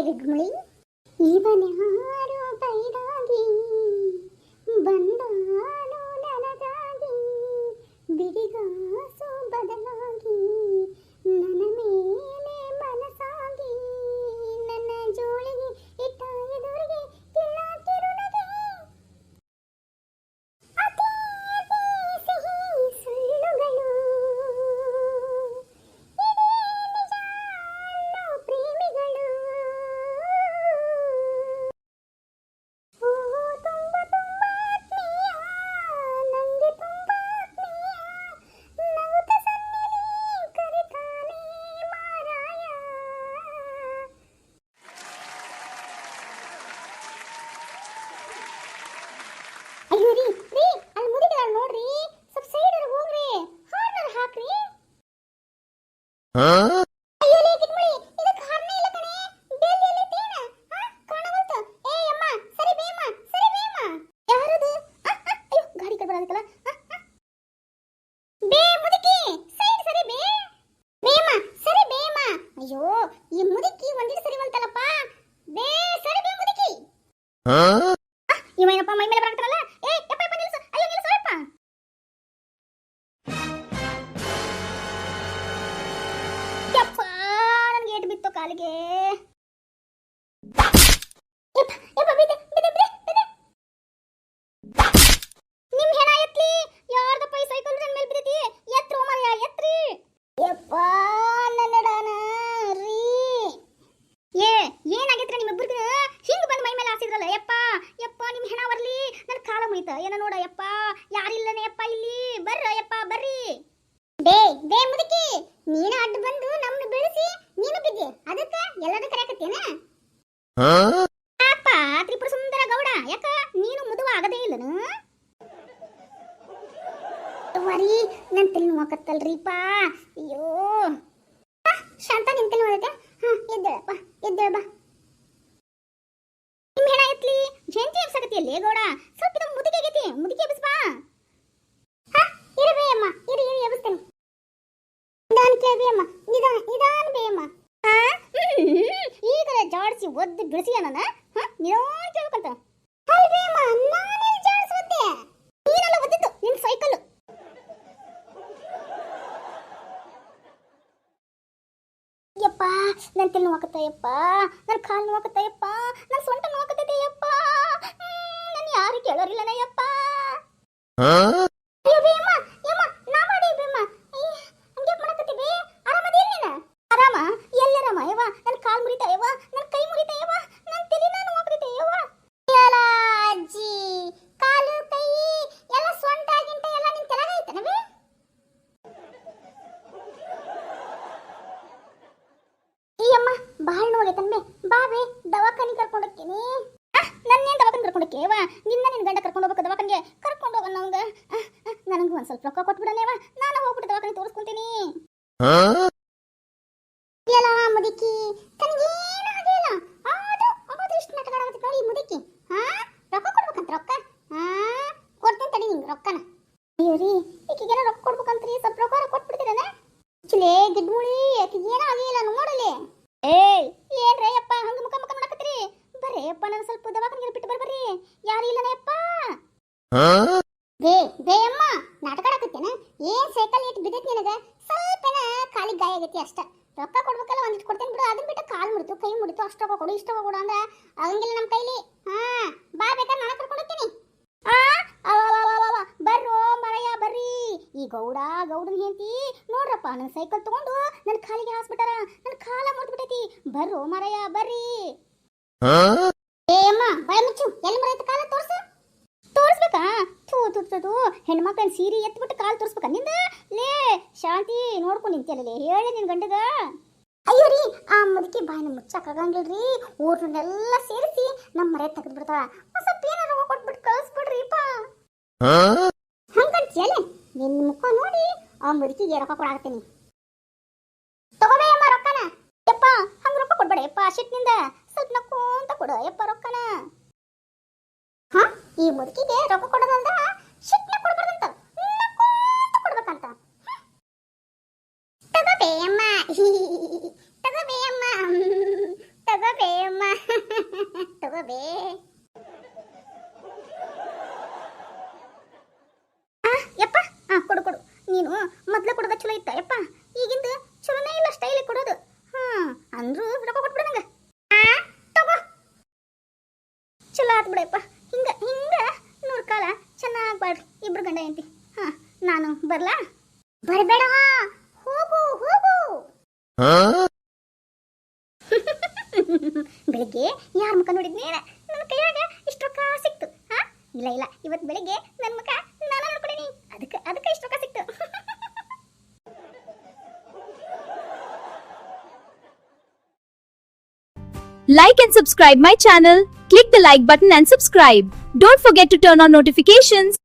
ಗುಡ್ಮುಳಿ ಇವನ್ಯಾರೋ ಬೈರಾಗಿ ಬಂದಾನು ನನಗಾಗಿ ಬಿಡಿಗಾಸು ಬದಲಾಗಿ ನನ್ನ ಮೇಲೆ ಮನಸಾಗಿ ನನ್ನ ಜೋಳಿಗೆ ಇಟ್ಟ ಎದುರಿಗೆ ತಿನ್ನಾತಿರುನಗೆ ಅತಿ ಸಿಹಿ ಸುಳ್ಳುಗಳು ಅಯ್ಯೋ ರೀ ಅಲ್ಲಿ ಮುದಿಗಳ ನೋಡ್ರಿ ಸ್ವಲ್ಪ ಸೈಡ್ ಹೋಗ್ರಿ ಹಾರ್ನರ್ ಹಾಕ್ರಿ ಅಯ್ಯೋ ಲೇ ಕಿಟ್ಮಳಿ ಇದಕ್ಕೆ ಹಾರ್ನೇ ಇಲ್ಲ ಕಣೆ ಬೆಲ್ ಎಲ್ಲಿ ತೇನ ಕಾಣವಲ್ತ ಏ ಅಮ್ಮ ಸರಿ ಬೇಮ್ಮ ಯಾರದು ಅಯ್ಯೋ ಗಾಡಿ ಕಡ್ಬಾರದಕ್ಕಲ್ಲ ಬೇ ಮುದುಕಿ ಸೈಡ್ ಸರಿ ಬೇಮ್ಮ ಸರಿ ಬೇಮ್ಮ ಅಯ್ಯೋ ಈ ಮುದುಕಿ ಒಂದಿನ ಸರಿ ಬಂತಲ್ಲಪ್ಪ ಬೇ ಸರಿ ಬೇ ಮುದುಕಿ ಇವೇನಪ್ಪ ಮೈ ಮೇಲೆ ಬರಾಕತ್ತಲ್ಲ ಏ ಯಪ್ಪ ನಿಲ್ಸು ಅಯ್ಯೋ ನಿಲ್ಸು ಯಪ್ಪ ಯಪ್ಪ ನನಗೆ ಏಟು ಬಿತ್ತು ಕಾಲಿಗೆ ಯಪ್ಪ ಬಿದ್ದೆ ನಿಮ್ ಹೆಣ ಎತ್ಲಿ ಯಾರ್ದಪ್ಪ ಈ ಸೈಕಲ್ ನನ್ನ ಮೇಲೆ ಬಿದ್ದೈತಿ ಎತ್ರೋ ಮಾರ್ಯ ಎತ್ರಿ ಯಪ್ಪ ನನ್ನ ಡಾನ ರೀ ಏನಾಗೈತ್ರ ನಿಮ್ಮಿಬ್ಬರಿಗೆ ಹಿಂಗ್ ಬಂದು ಮೈ ಮೇಲೆ ಹಾಸಿದ್ರಲ್ಲ ಯಪ್ಪ ನಿಮ್ ಹೆಣ ಬರ್ಲಿ ನನ್ನ ಕಾಲ ಮುಯ್ತ ಏನ ನೋಡ ಯಪ್ಪ ಯಾರಿಲ್ಲನೆ ಯಪ್ಪ ಇಲ್ಲಿ ಬರ್ರ ಯಪ್ಪ ಬರ್ರಿ ಬೇ ಮುದುಕಿ ನೀನು ಅಡ್ಡ ಬಂದು ನಮ್ಮನ್ನ ಬೆಳೆಸಿ ನೀನು ಬಿದ್ದಿ ಅದಕ್ಕ ಎಲ್ಲರೂ ಕರೆಯಕತ್ತೇನ ಅಪ್ಪ ತ್ರಿಪುರ ಸುಂದರ ಗೌಡ ಯಾಕ ನೀನು ಮುದುವ ಆಗದೇ ಇಲ್ಲನು ವರಿ ನನ್ನ ತಲೆ ನೋಕತ್ತಲ್ರಿಪ್ಪ ಅಯ್ಯೋ ಶಾಂತ ನಿನ್ ತಲೆ ನೋಡೈತೆ ಎದ್ದೇಳ ಬಾ ನಿಮ್ ಹೆಣ ಎತ್ಲಿ ಜಯಂತಿ ಎಬ್ಸಕತ್ತಿಯಲ್ಲಿ ಗೌಡ ಸ್ವಲ್ಪ ಇದು ಮುದುಕಿ ಆಗೈತಿ ಮುದುಕಿ ಎಬ್ಸ್ಬಾ ಇರಬೇ ಅಮ್ಮ ಇರಿ ಎಬ್ಸ್ತೇನೆ ನಿಧಾನ ಕೇಳ್ಬೇ ಅಮ್ಮ ನಿಧಾನ ಬೇ ಅಮ್ಮ ಈಗ ಜಾಡ್ಸಿ ಒದ್ದು ಬಿಡಿಸಿ ನನ್ನ ನಿಧಾನ ಕೇಳ್ಬೇಕಂತ ಅಲ್ಬೇ ಅಮ್ಮ ನಾನೇ ಜಾಡ್ಸೋದೆ ನೀನೆಲ್ಲ ಒದ್ದಿತ್ತು ನಿನ್ ಸೈಕಲ್ ಯಪ್ಪ ನನ್ನ ತಲೆ ನೋವಾಕತ್ತಯ್ಯಪ್ಪ ನನ್ನ ಕಾಲು ನೋವಾಕತ್ತಯ್ಯಪ್ಪ ನನ್ನ ಸೊಂಟ ನೋವಾಕತ್ತೈತೆಯಪ್ಪ ನನ್ನ ಯಾರು ಕೇಳೋರಿಲ್ಲನ ಯಪ್ಪ ಅಯ್ಯೋ ಬೇಮ್ಮ ನಾ ಮಾಡಿ ಬೇಮ್ಮ ಹಂಗೆ ಮಾಡಕತ್ತೀವಿ ಆರಾಮದಿ ನೀನು ಆರಾಮ ಎಲ್ಲಾರಾಮ ಯವ್ವ ನನ್ನ ಕಾಲು ಮುರಿತಾಯವ್ವ ನನ್ನ ಕೈ ಮುರಿತಾಯವ್ವ ನನ್ನ ತಲೆ ನಾನು ನೋವಾಕತ್ತೈತೆಯವ್ವ ಎಲ್ಲ ಅಜ್ಜಿ ಕಾಲು ಕೈ ಎಲ್ಲ ಸೊಂಟ ಗಿಂಟ ಎಲ್ಲ ನಿನ್ ತಲೆಗೆ ಐತನವೇ ಅಮ್ಮ ಬಾಳ್ ನೋಡೆ ತನ್ಬೆ ಬಾಬೆ ದವಾಖಾನಿ ಕರ್ಕೊಂಡು ಹೋಗ್ತೀನಿ ನನ್ನೇನು ದವಾಖಾನೆ ಕರ್ಕೊಂಡು ಹೋಗ್ಯವ ನಿನ್ನ ಗಂಡ ಕರ್ಕೊಂಡು ಹೋಗ್ಬೇಕು ದವಾಖಾನಿಗೆ ಕರ್ಕೊಂಡು ಹೋಗೋಣ ನಮ್ಗೆ ನನಗೆ ಒಂದು ಸ್ವಲ್ಪ ರೊಕ್ಕ ಕೊಟ್ಬಿಡನೇವ ನಾನು ಹೋಗ್ಬಿಟ್ಟು ದವಾಖಾನೆ ತೋರಿಸ್ಕೊಂತೀನಿ ಎಲ್ಲ ಮುದುಕಿ ತನಗೇನು ಆಗಿಲ್ಲ ಆದ್ರೂ ಇಷ್ಟು ನಾಟಕ ಆಡಕತ್ತಿ ನೋಡಿ ಮುದುಕಿ ರೊಕ್ಕ ಕೊಡ್ಬೇಕಂತ ರೊಕ್ಕ ಕೊಡ್ತೀನಿ ತಡಿ ನಿಂಗೆ ರೊಕ್ಕನ ಅಯ್ಯೋ ರೀ ಈಕಿಗೆಲ್ಲ ರೊಕ್ಕ ಕೊಡ್ಬೇಕಂತ್ರಿ ಸ್ವಲ್ಪ ರೊಕ್ಕ ಕೊಟ್ಬಿಡ್ತೀರನ ಚಿಲೇ ಗಿಡ್ಮುಳಿ ಆಕಿಗೇನೂ ಆಗಿಲ್ಲ ನೋಡಲಿ ಏನ್ರೇ ಯಪ್ಪ ಹಂಗ ಮುಖ ಮಾಡಕತ್ತೀರಿ ಬರ್ರಿ ಯಪ್ಪ ನಾನು ಸ್ವಲ್ಪ ದವಾಖಾನಿಗೆ ಬಿಟ್ಟು ಬರ್ಬರ್ರಿ ಯಾರು ಇಲ್ಲನೇ ಯಪ್ಪ ಬೇ ಅಮ್ಮ ನಾಟಕ ಆಡಕತ್ತೇನ ಏನ್ ಸೈಕಲ್ ಇಟ್ಟು ಬಿದ್ದೈತಿ ನಿನಗ ಸ್ವಲ್ಪನ ಕಾಲಿಗೆ ಗಾಯ ಆಗೈತಿ ಅಷ್ಟ ರೊಕ್ಕ ಕೊಡ್ಬೇಕಲ್ಲ ಒಂದಿಟ್ಟು ಕೊಡ್ತೇನೆ ಬಿಡು ಅದನ್ನ ಬಿಟ್ಟು ಕಾಲು ಮುಡಿತು ಕೈ ಮುಡಿತು ಅಷ್ಟು ರೊಕ್ಕ ಕೊಡು ಇಷ್ಟು ರೊಕ್ಕ ಕೊಡು ಅಂದ್ರೆ ಆಗಂಗಿಲ್ಲ ನಮ್ಮ ಕೈಲಿ ಬಾ ಬೇಕಾದ್ರೆ ನಾನು ಕರ್ಕೊಂಡು ಹೋಗ್ತೀನಿ ಬರ್ರೋ ಮರಯ್ಯ ಬರ್ರಿ ಈ ಗೌಡನ ಹೆಂಡತಿ ನೋಡ್ರಪ್ಪ ನನ್ನ ಸೈಕಲ್ ತಗೊಂಡು ನನ್ನ ಕಾಲಿಗೆ ಹಾಸ್ಬಿಟ್ಟಾರ ನನ್ನ ಕಾಲ ಮುರಿದ್ಬಿಟ್ಟೈತಿ ಬರ್ರೋ ಮರಯ್ಯ ಬರ್ರಿ ಅಮ್ಮ ಬಾಯ್ ಮುಚ್ಚು ಎಲ್ಲಿ ಮರೈತ ಕಾಲ ತೋರಿಸ್ಬೇಕಾ ತೂ ಹೆಣ್ಮಕ್ಳನ್ನ ಸೀರೆ ಎತ್ಬಿಟ್ಟು ಕಾಲು ತೋರಿಸ್ಬೇಕಾ ನಿಂದ ಲೇ ಶಾಂತಿ ನೋಡ್ಕೊಂಡು ನಿಂತಿಯಲ್ಲ ಹೇಳಿ ನಿನ್ ಗಂಡಗ ಅಯ್ಯೋ ರೀ ಆ ಮುದುಕಿ ಬಾಯಿನ ಮುಚ್ಚಕ್ಕಾಗಂಗಿಲ್ರಿ ಊರನ್ನೆಲ್ಲ ಸೇರಿಸಿ ನಮ್ಮ ಮರೆ ತೆಗೆದು ಬಿಡ್ತಾಳ ಸ್ವಲ್ಪ ಏನಾರ ಕೊಟ್ಬಿಟ್ಟು ಕಳಿಸ್ಬಿಡ್ರಿಪ್ಪ ಹಂಗಂತೀಯಲ್ಲ ನಿನ್ನ ಮುಖ ನೋಡಿ ಆ ಮುದುಕಿಗೆ ರೊಕ್ಕ ಕೊಡಾಕ್ತೀನಿ ತಗೋಬೇ ಅಮ್ಮ ರೊಕ್ಕನ ಯಪ್ಪ ಹಂಗ ರೊಕ್ಕ ಕೊಡ್ಬೇಡ ಯಪ್ಪ ಶಿಟ್ನಿಂದ ಸ್ವಲ್ಪ ನಕ್ಕೊಂತ ಕೊಡು ಯಪ್ಪ ರೊಕ್ಕನ ಈ ಮುದುಕಿಗೆ ರೊಕ್ಕ ಕೊಡೋದಲ್ದ ಶಿಟ್ನ ಕೊಡ್ಬಾರ್ದಂತ ನಕ್ಕೊಂತ ಕೊಡ್ಬೇಕಂತ ತಗೋಬೇ ಅಮ್ಮ ತಗೋಬೇ ಅಮ್ಮ ತಗೋಬೇ ಅಮ್ಮ ನೀನು ಮೊದ್ಲ ಕೊಡೋದ ಚಲೋ ಇತ್ತ ಯಪ್ಪ, ಈಗಿಂದ ಚಲೋನೇ ಇಲ್ಲ ಸ್ಟೈಲ್ ಕೊಡೋದು. ಅಂದ್ರೂ ರೊಕ್ಕ ಕೊಟ್ಬಿಡ ನಂಗೆ. ತಗೋ, ಚಲೋ ಆತ್ ಬಿಡಪ್ಪ. ಹಿಂಗ ಹಿಂಗ 100 ಕಾಲ ಚೆನ್ನಾಗಿ ಬಾಳ್ರಿ ಇಬ್ರು ಗಂಡ ಹೆಂಡತಿ. ನಾನು ಬರ್ಲಾ? ಬರಬೇಡ, ಹೋಗು ಹೋಗು. ಬೆಳಿಗ್ಗೆ ಯಾರ ಮುಖ ನೋಡಿದ್ನೇನ ನನ್ನ ಕೈಯಾಗ ಇಷ್ಟು ರೊಕ್ಕ ಸಿಕ್ತು. ಇಲ್ಲ ಇಲ್ಲ, ಇವತ್ತು ಬೆಳಿಗ್ಗೆ ನನ್ನ ಮುಖ ನಾನು ನೋಡ್ಕೊಡೀನಿ, ಅದಕ್ಕೆ ಇಷ್ಟು ರೊಕ್ಕ ಸಿಕ್ತು. Like and subscribe my channel. Click the like button and subscribe. Don't forget to turn on notifications.